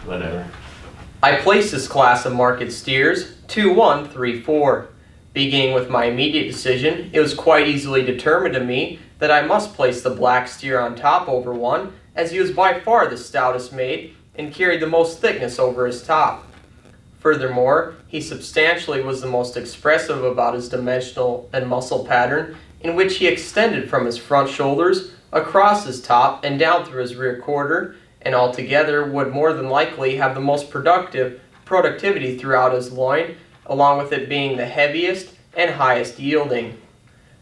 Whatever. I placed this class of market steers 2, 1, 3, 4. Beginning with my immediate decision, it was quite easily determined to me that I must place the black steer on top over 1, as he was by far the stoutest made and carried the most thickness over his top. Furthermore, he substantially was the most expressive about his dimensional and muscle pattern, in which he extended from his front shoulders across his top and down through his rear quarter, and altogether would more than likely have the most productivity throughout his loin, along with it being the heaviest and highest yielding.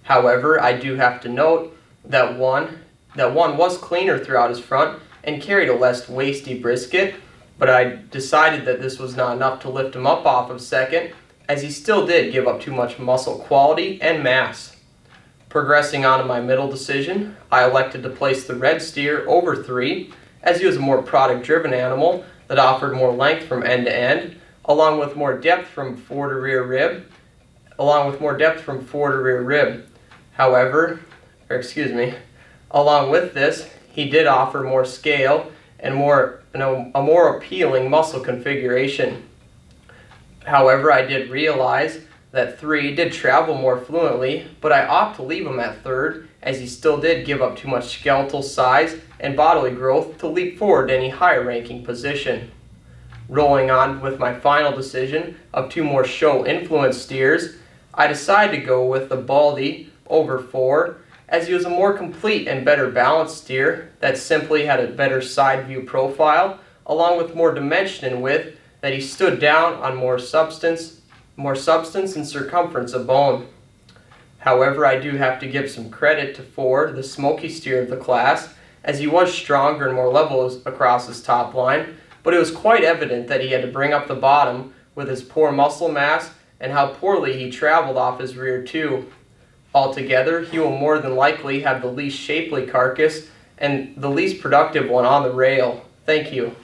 However, I do have to note that one was cleaner throughout his front and carried a less wasty brisket, but I decided that this was not enough to lift him up off of second, as he still did give up too much muscle quality and mass. Progressing on to my middle decision, I elected to place the red steer over 3, as he was a more product-driven animal that offered more length from end to end, along with more depth from fore to rear rib. Along with this, he did offer more scale and a more appealing muscle configuration. However, I did realize that 3 did travel more fluently, but I opt to leave him at third, as he still did give up too much skeletal size and bodily growth to leap forward to any higher ranking position. Rolling on with my final decision of 2 more show influence steers, I decided to go with the Baldy over 4, as he was a more complete and better balanced steer that simply had a better side view profile, along with more dimension and width, that he stood down on more substance and circumference of bone. However, I do have to give some credit to 4, the smoky steer of the class, as he was stronger and more level across his top line, but it was quite evident that he had to bring up the bottom with his poor muscle mass and how poorly he traveled off his rear too. Altogether, he will more than likely have the least shapely carcass and the least productive one on the rail. Thank you.